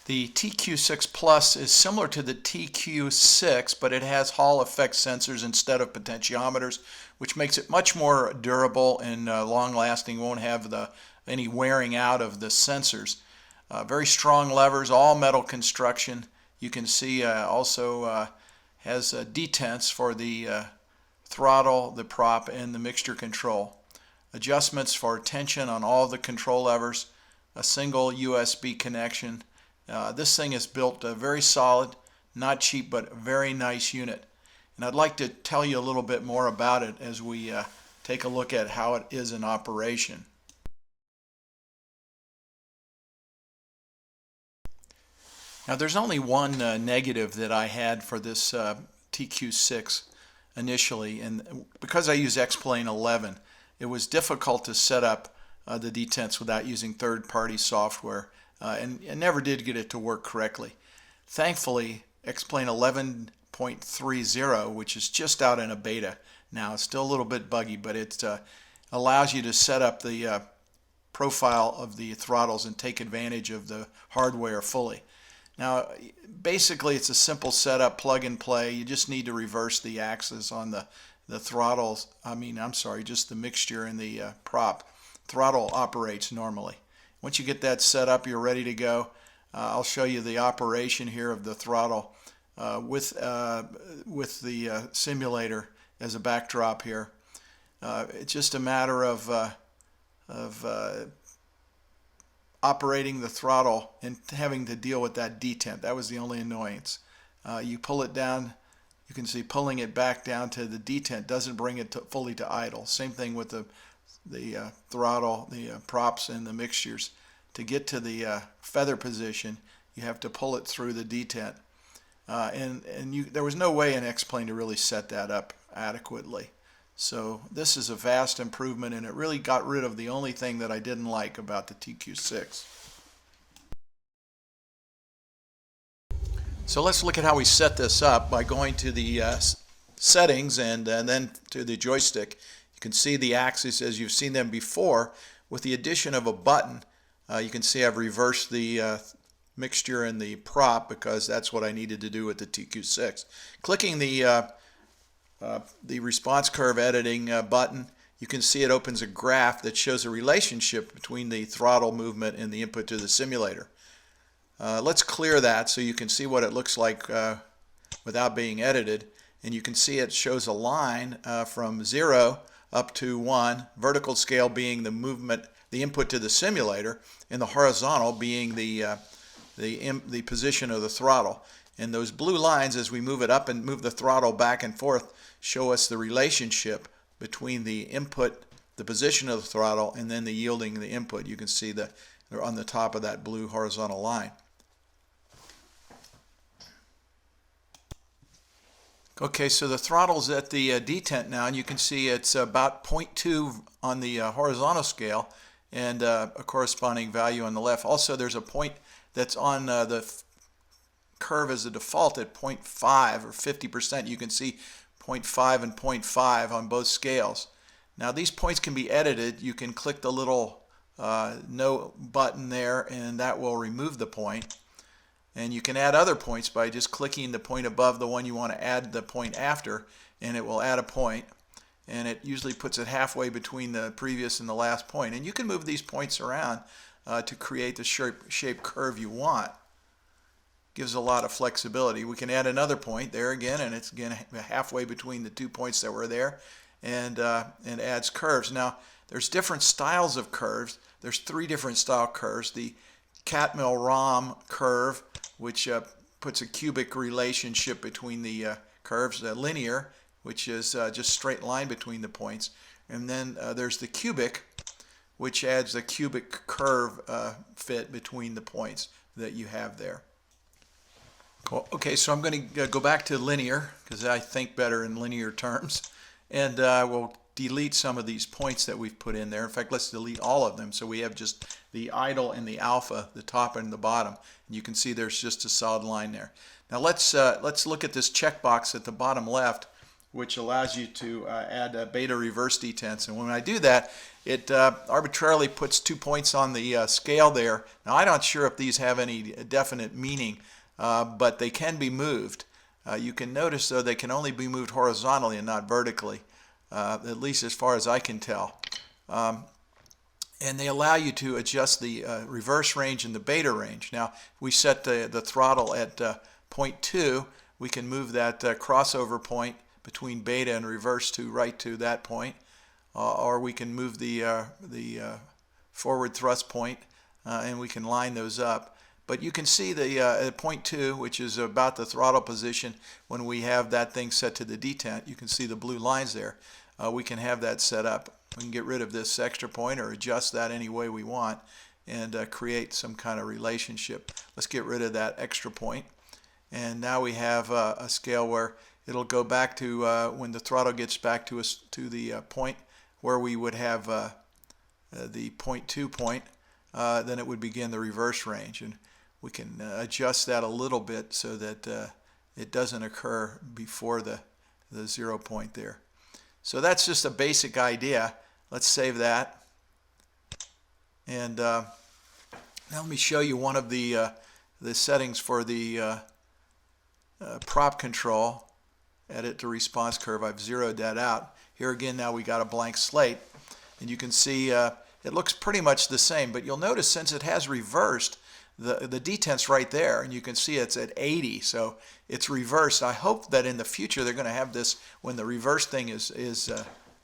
The TQ6 Plus is similar to the TQ6, but it has Hall effect sensors instead of potentiometers, which makes it much more durable and long-lasting. Won't have any wearing out of the sensors. Very strong levers, all metal construction. You can see also has detents for the throttle, the prop, and the mixture control. Adjustments for tension on all the control levers, a single USB connection. This thing is built very solid, not cheap, but a very nice unit. And I'd like to tell you a little bit more about it as we take a look at how it is in operation. Now there's only one negative that I had for this TQ6 initially, and because I use XPlane 11, it was difficult to set up the detents without using third-party software. And never did get it to work correctly. Thankfully, XPlane 11.30, which is just out in a beta now, it's still a little bit buggy, but it allows you to set up the profile of the throttles and take advantage of the hardware fully. Now, basically, it's a simple setup, plug and play. You just need to reverse the axis on the throttles. Just the mixture and the prop. Throttle operates normally. Once you get that set up, you're ready to go. I'll show you the operation here of the throttle with the simulator as a backdrop here. It's just a matter of operating the throttle and having to deal with that detent. That was the only annoyance. You pull it down, you can see pulling it back down to the detent doesn't bring it fully to idle. Same thing with the throttle, the props, and the mixtures. To get to the feather position, you have to pull it through the detent. There was no way in XPlane to really set that up adequately. So this is a vast improvement, and it really got rid of the only thing that I didn't like about the TQ6. So let's look at how we set this up by going to the settings and then to the joystick. You can see the axes as you've seen them before. With the addition of a button, you can see I've reversed the mixture and the prop because that's what I needed to do with the TQ6. Clicking the response curve editing button, you can see it opens a graph that shows a relationship between the throttle movement and the input to the simulator. Let's clear that so you can see what it looks like without being edited. And you can see it shows a line from 0 up to 1, vertical scale being the movement, the input to the simulator, and the horizontal being the position of the throttle. And those blue lines, as we move it up and move the throttle back and forth, show us the relationship between the input, the position of the throttle, and then the yielding the input. You can see they're on the top of that blue horizontal line. Okay, so the throttle's at the detent now, and you can see it's about 0.2 on the horizontal scale and a corresponding value on the left. Also, there's a point that's on the curve as a default at 0.5 or 50%. You can see 0.5 and 0.5 on both scales. Now, these points can be edited. You can click the little no button there, and that will remove the point. And you can add other points by just clicking the point above the one you want to add the point after, and it will add a point. And it usually puts it halfway between the previous and the last point. And you can move these points around to create the shape curve you want. Gives a lot of flexibility. We can add another point there again, and it's again halfway between the 2 points that were there, and adds curves. Now, there's different styles of curves. There's 3 different style curves. The Catmull-Rom curve, which puts a cubic relationship between the curves, linear, which is just straight line between the points, and then there's the cubic, which adds a cubic curve fit between the points that you have there. Cool. Okay, so I'm going to go back to linear because I think better in linear terms, and we'll delete some of these points that we've put in there. In fact, let's delete all of them so we have just the idle and the alpha, the top and the bottom. And you can see there's just a solid line there. Now let's look at this checkbox at the bottom left which allows you to add beta reverse detents. And when I do that, it arbitrarily puts 2 points on the scale there. Now, I'm not sure if these have any definite meaning, but they can be moved. You can notice, though, they can only be moved horizontally and not vertically, at least as far as I can tell. And they allow you to adjust the reverse range and the beta range. Now, if we set the throttle at 0.2, we can move that crossover point between beta and reverse to right to that point, or we can move the forward thrust point, and we can line those up. But you can see the at 0.2, which is about the throttle position, when we have that thing set to the detent, you can see the blue lines there. We can have that set up. We can get rid of this extra point or adjust that any way we want and create some kind of relationship. Let's get rid of that extra point. And now we have a scale where it'll go back to when the throttle gets back to the point where we would have the 0.2 point, then it would begin the reverse range. And we can adjust that a little bit so that it doesn't occur before the 0 point there. So that's just a basic idea. Let's save that. And now let me show you one of the settings for the prop control. Edit to response curve. I've zeroed that out. Here again, now we got a blank slate, and you can see it looks pretty much the same. But you'll notice, since it has reversed, the detent's right there, and you can see it's at 80, so it's reversed. I hope that in the future they're going to have this, when the reverse thing is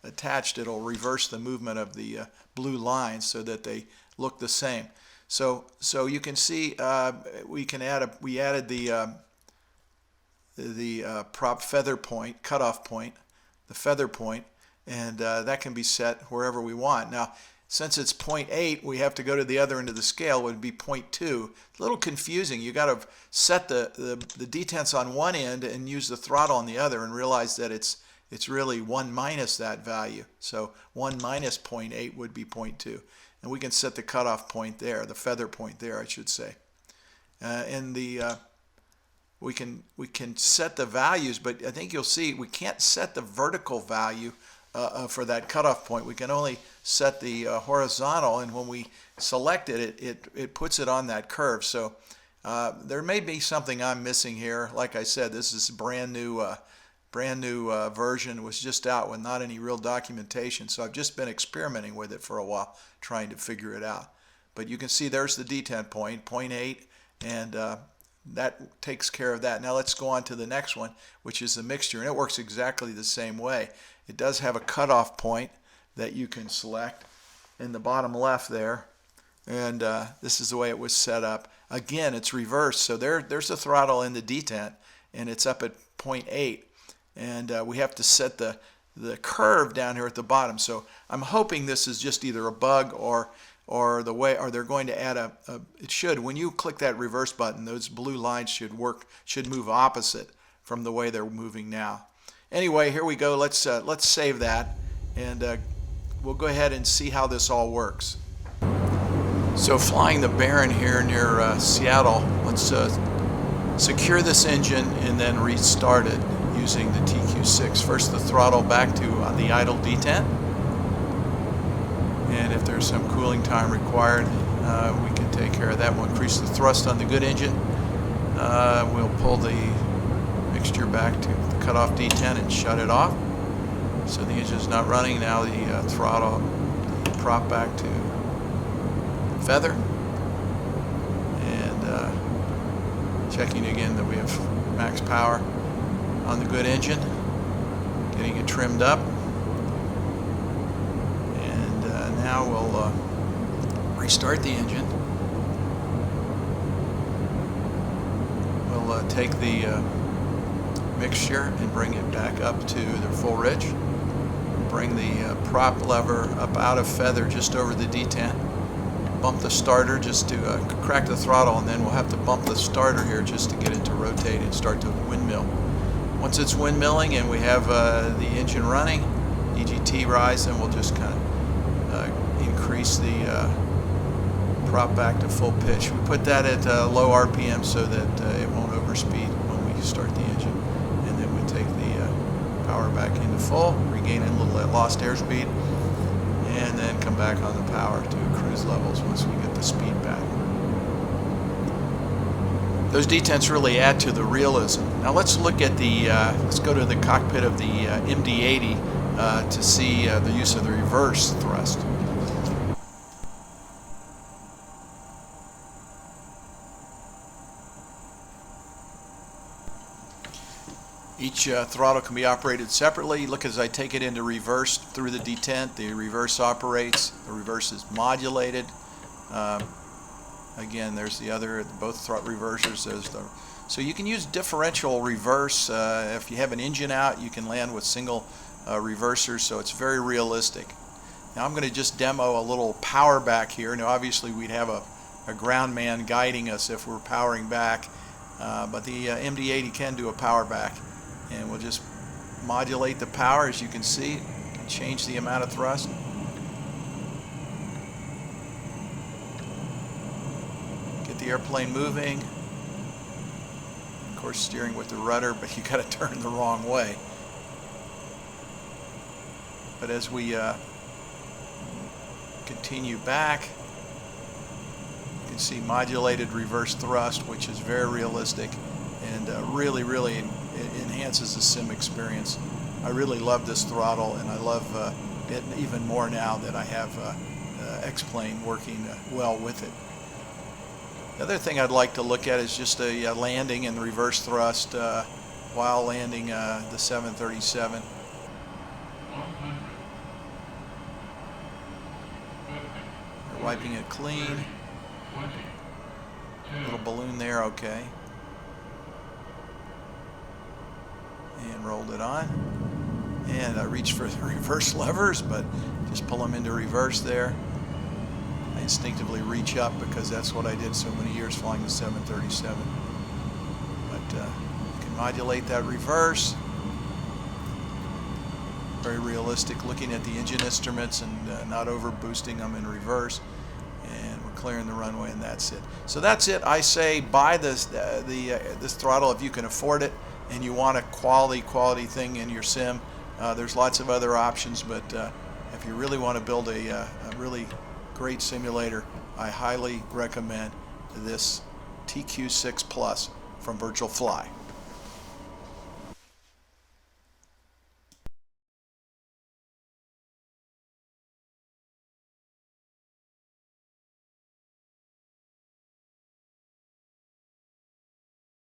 attached, it'll reverse the movement of the blue lines so that they look the same. So you can see we added the prop feather point, cutoff point, the feather point, and that can be set wherever we want. Now, since it's 0.8, we have to go to the other end of the scale, would be 0.2. A little confusing. You got to set the detents on one end and use the throttle on the other, and realize that it's really 1 minus that value. So 1 minus 0.8 would be 0.2. And we can set the cutoff point there, the feather point there, I should say. And we can set the values, but I think you'll see we can't set the vertical value for that cutoff point. We can only set the horizontal, and when we select it, it puts it on that curve. So there may be something I'm missing here. Like I said, this is a brand new version. It was just out with not any real documentation, so I've just been experimenting with it for a while, trying to figure it out. But you can see there's the detent point, 0.8, and that takes care of that. Now let's go on to the next one, which is the mixture, and it works exactly the same way. It does have a cutoff point that you can select in the bottom left there, and this is the way it was set up. Again, it's reversed, so there's the throttle in the detent, and it's up at 0.8, and we have to set the curve down here at the bottom. So I'm hoping this is just either a bug or they're going to add it should, when you click that reverse button, those blue lines should move opposite from the way they're moving now. Anyway, here we go. Let's save that, and we'll go ahead and see how this all works. So flying the Baron here near Seattle, let's secure this engine and then restart it using the TQ6. First, the throttle back to the idle detent, and if there's some cooling time required, we can take care of that. We'll increase the thrust on the good engine. We'll pull the mixture back to the cutoff detent and shut it off. So the engine's not running. Now the throttle, the prop back to feather, and checking again that we have max power on the good engine, getting it trimmed up, and now we'll restart the engine. We'll take the mixture and bring it back up to the full ridge. Bring the prop lever up out of feather just over the detent. Bump the starter just to crack the throttle, and then we'll have to bump the starter here just to get it to rotate and start to windmill. Once it's windmilling and we have the engine running, EGT rise, then we'll just kind of increase the prop back to full pitch. We put that at low RPM so that it won't overspeed when we start the engine, and then we take the power back into full, regaining a little lost airspeed, and then come back on the power to cruise levels once we get the speed back. Those detents really add to the realism. Now let's look at the, let's go to the cockpit of the MD-80 to see the use of the reverse thrust. Each throttle can be operated separately. Look, as I take it into reverse through the detent, the reverse operates, the reverse is modulated. Again, there's the other, both reversers. So you can use differential reverse. If you have an engine out, you can land with single reversers, so it's very realistic. Now I'm going to just demo a little power back here. Now obviously we'd have a ground man guiding us if we're powering back, but the MD-80 can do a power back. And we'll just modulate the power. As you can see, you can change the amount of thrust. Get the airplane moving. Of course, steering with the rudder, but you got to turn the wrong way. But as we continue back, you can see modulated reverse thrust, which is very realistic and really enhances the sim experience. I really love this throttle, and I love it even more now that I have XPlane working well with it. The other thing I'd like to look at is just a landing and reverse thrust while landing the 737. We're wiping it clean. Little balloon there, okay. And rolled it on, and I reached for the reverse levers, but just pull them into reverse there. I instinctively reach up because that's what I did so many years flying the 737. But you can modulate that reverse. Very realistic, looking at the engine instruments and not over boosting them in reverse. And we're clearing the runway, and that's it. So that's it. I say buy this throttle if you can afford it, and you want a quality thing in your sim. There's lots of other options, but if you really want to build a really great simulator, I highly recommend this TQ6 Plus from VirtualFly.